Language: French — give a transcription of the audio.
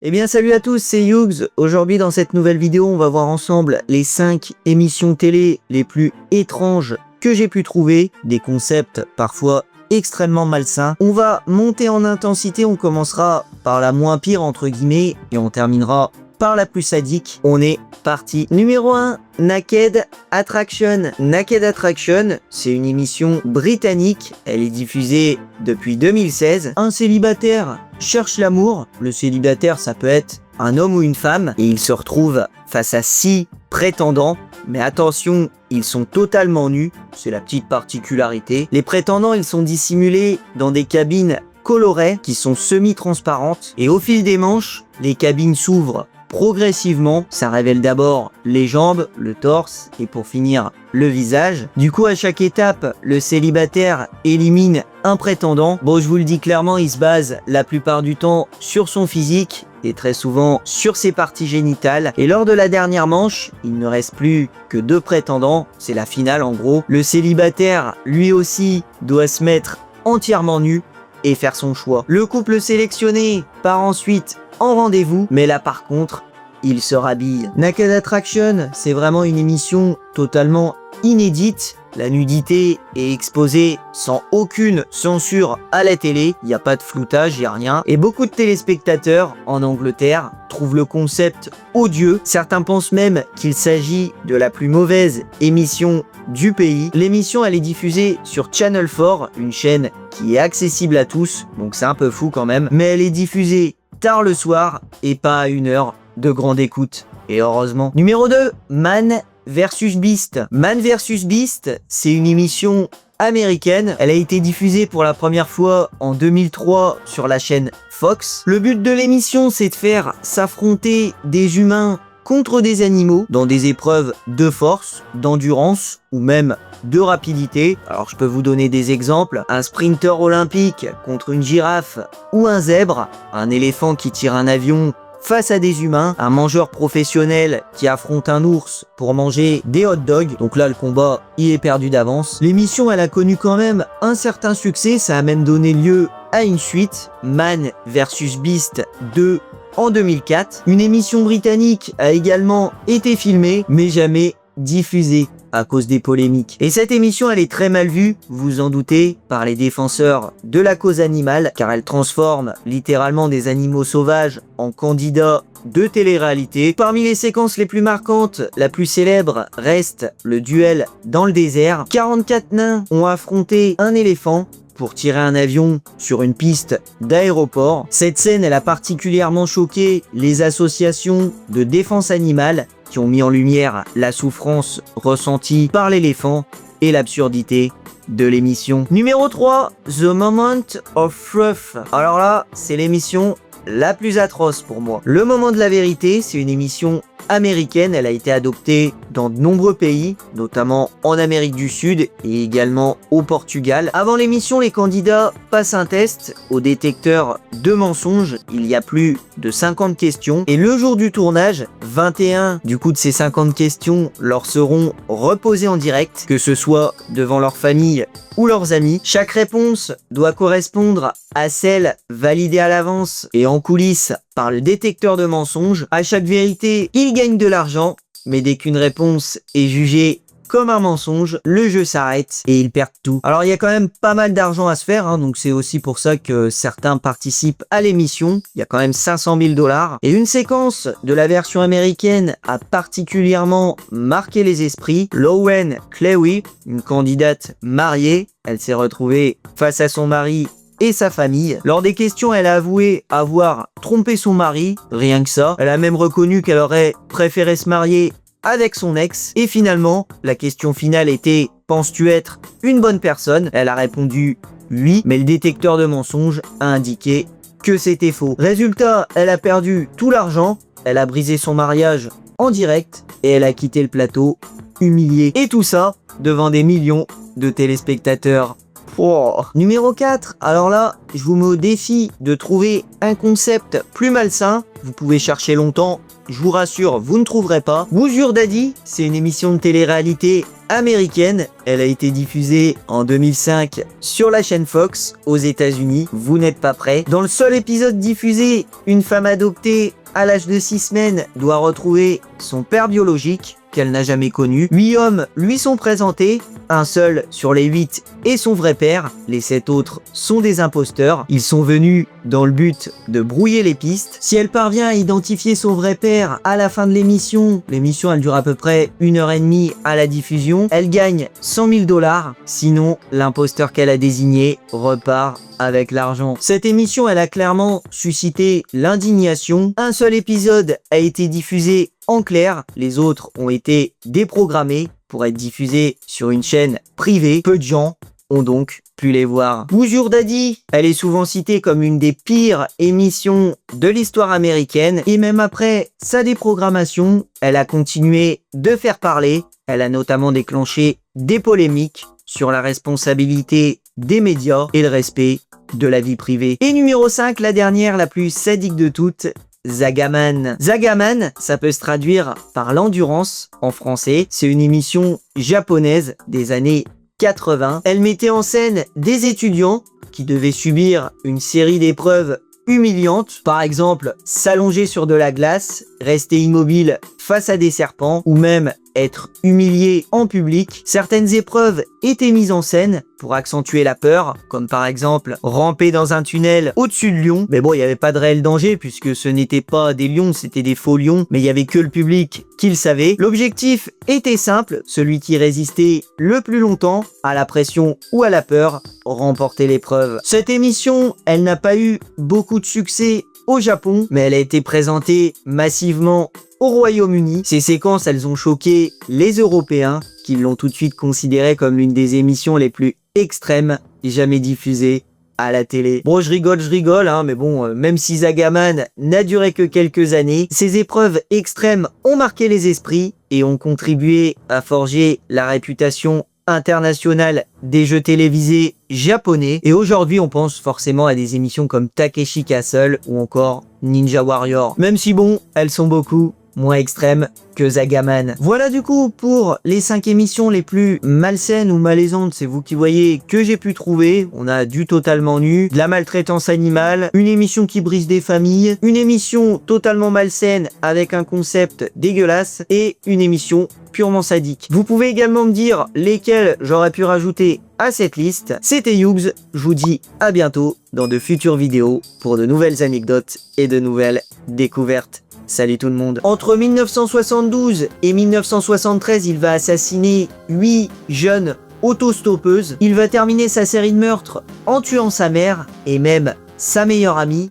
Eh bien salut à tous, c'est Yugs. Aujourd'hui dans cette nouvelle vidéo, on va voir ensemble les 5 émissions télé les plus étranges que j'ai pu trouver, des concepts parfois extrêmement malsains. On va monter en intensité, on commencera par la moins pire entre guillemets et on terminera par la plus sadique. On est parti. Numéro 1, Naked Attraction. Naked Attraction, c'est une émission britannique. Elle est diffusée depuis 2016. Un célibataire cherche l'amour. Le célibataire, ça peut être un homme ou une femme. Et il se retrouve face à 6 prétendants. Mais attention, ils sont totalement nus. C'est la petite particularité. Les prétendants, ils sont dissimulés dans des cabines colorées qui sont semi-transparentes. Et au fil des manches, les cabines s'ouvrent progressivement. Ça révèle d'abord les jambes, le torse et pour finir le visage. Du coup, à chaque étape, le célibataire élimine un prétendant. Bon, je vous le dis clairement, il se base la plupart du temps sur son physique et très souvent sur ses parties génitales. Et lors de la dernière manche, il ne reste plus que 2 prétendants. C'est la finale en gros. Le célibataire, lui aussi, doit se mettre entièrement nu et faire son choix. Le couple sélectionné part ensuite en rendez-vous, mais là par contre, il se rhabille. Naked Attraction, c'est vraiment une émission totalement inédite. La nudité est exposée sans aucune censure à la télé, il n'y a pas de floutage, il n'y a rien. Et beaucoup de téléspectateurs en Angleterre trouvent le concept odieux. Certains pensent même qu'il s'agit de la plus mauvaise émission du pays. L'émission, elle est diffusée sur Channel 4, une chaîne qui est accessible à tous, donc c'est un peu fou quand même. Mais elle est diffusée tard le soir et pas à 1 heure de grande écoute. Et heureusement. Numéro 2, Man vs Beast. Man vs Beast, c'est une émission américaine. Elle a été diffusée pour la première fois en 2003 sur la chaîne Fox. Le but de l'émission, c'est de faire s'affronter des humains contre des animaux dans des épreuves de force, d'endurance ou même de rapidité. Alors je peux vous donner des exemples. Un sprinter olympique contre une girafe ou un zèbre, un éléphant qui tire un avion face à des humains, un mangeur professionnel qui affronte un ours pour manger des hot dogs. Donc là, le combat, il est perdu d'avance. L'émission, elle a connu quand même un certain succès. Ça a même donné lieu à une suite, Man vs Beast 2 en 2004. Une émission britannique a également été filmée, mais jamais diffusée à cause des polémiques. Et cette émission, elle est très mal vue, vous en doutez, par les défenseurs de la cause animale, car elle transforme littéralement des animaux sauvages en candidats de télé-réalité. Parmi les séquences les plus marquantes, la plus célèbre reste le duel dans le désert. 44 nains ont affronté un éléphant pour tirer un avion sur une piste d'aéroport. Cette scène, elle a particulièrement choqué les associations de défense animale qui ont mis en lumière la souffrance ressentie par l'éléphant et l'absurdité de l'émission. Numéro 3, The Moment of Truth. Alors là, c'est l'émission la plus atroce pour moi. Le moment de la vérité, c'est une émission américaine, elle a été adoptée dans de nombreux pays, notamment en Amérique du Sud et également au Portugal. Avant l'émission, les candidats passent un test au détecteur de mensonges. Il y a plus de 50 questions et le jour du tournage, 21 du coup de ces 50 questions leur seront reposées en direct, que ce soit devant leur famille ou leurs amis. Chaque réponse doit correspondre à celle validée à l'avance et en coulisses par le détecteur de mensonges. À chaque vérité, ils gagnent de l'argent, mais dès qu'une réponse est jugée comme un mensonge, le jeu s'arrête et ils perdent tout. Alors il y a quand même pas mal d'argent à se faire, hein, donc c'est aussi pour ça que certains participent à l'émission. Il y a quand même 500 000 $. Et une séquence de la version américaine a particulièrement marqué les esprits. Lowen Clewey, une candidate mariée, elle s'est retrouvée face à son mari et sa famille. Lors des questions, elle a avoué avoir trompé son mari, rien que ça. Elle a même reconnu qu'elle aurait préféré se marier avec son ex. Et finalement, la question finale était « Penses-tu être une bonne personne ?» Elle a répondu « Oui », mais le détecteur de mensonges a indiqué que c'était faux. Résultat, elle a perdu tout l'argent, elle a brisé son mariage en direct et elle a quitté le plateau humiliée. Et tout ça devant des millions de téléspectateurs. Oh. Numéro 4, alors là, je vous mets au défi de trouver un concept plus malsain. Vous pouvez chercher longtemps, je vous rassure, vous ne trouverez pas. Would Your Daddy, c'est une émission de télé-réalité américaine. Elle a été diffusée en 2005 sur la chaîne Fox aux États-Unis. Vous n'êtes pas prêts. Dans le seul épisode diffusé, une femme adoptée à l'âge de 6 semaines doit retrouver son père biologique qu'elle n'a jamais connu. 8 hommes lui sont présentés, un seul sur les 8 est son vrai père, les 7 autres sont des imposteurs. Ils sont venus dans le but de brouiller les pistes. Si elle parvient à identifier son vrai père à la fin de l'émission elle dure à peu près 1h30 à la diffusion, elle gagne 100 000 $, sinon l'imposteur qu'elle a désigné repart avec l'argent. Cette émission, elle a clairement suscité l'indignation. Un seul épisode a été diffusé en clair, les autres ont été déprogrammés pour être diffusés sur une chaîne privée. Peu de gens ont donc pu les voir. Boujour Daddy, elle est souvent citée comme une des pires émissions de l'histoire américaine, et même après sa déprogrammation, elle a continué de faire parler. Elle a notamment déclenché des polémiques sur la responsabilité des médias et le respect de la vie privée. Et numéro 5, la dernière, la plus sadique de toutes, Zagaman. Zagaman, ça peut se traduire par l'endurance en français. C'est une émission japonaise des années 80. Elle mettait en scène des étudiants qui devaient subir une série d'épreuves humiliantes. Par exemple, s'allonger sur de la glace, rester immobile face à des serpents ou même être humilié en public. Certaines épreuves étaient mises en scène pour accentuer la peur, comme par exemple ramper dans un tunnel au-dessus de lions. Mais bon, il n'y avait pas de réel danger puisque ce n'étaient pas des lions, c'était des faux lions, mais il n'y avait que le public qui le savait. L'objectif était simple, celui qui résistait le plus longtemps à la pression ou à la peur remportait l'épreuve. Cette émission, elle n'a pas eu beaucoup de succès au Japon, mais elle a été présentée massivement au Royaume-Uni. Ces séquences, elles ont choqué les Européens qui l'ont tout de suite considérée comme l'une des émissions les plus extrêmes jamais diffusées à la télé. Bon, je rigole, hein, mais bon, même si Zagaman n'a duré que quelques années, ces épreuves extrêmes ont marqué les esprits et ont contribué à forger la réputation internationale des jeux télévisés japonais. Et aujourd'hui, on pense forcément à des émissions comme Takeshi Castle ou encore Ninja Warrior. Même si bon, elles sont beaucoup moins extrêmes que Zagaman. Voilà du coup pour les 5 émissions les plus malsaines ou malaisantes, c'est vous qui voyez, que j'ai pu trouver. On a du totalement nu, de la maltraitance animale, une émission qui brise des familles, une émission totalement malsaine avec un concept dégueulasse et une émission purement sadique. Vous pouvez également me dire lesquelles j'aurais pu rajouter à cette liste. C'était Yugs, je vous dis à bientôt dans de futures vidéos pour de nouvelles anecdotes et de nouvelles découvertes. Salut tout le monde. Entre 1972 et 1973, il va assassiner 8 jeunes autostoppeuses. Il va terminer sa série de meurtres en tuant sa mère et même sa meilleure amie.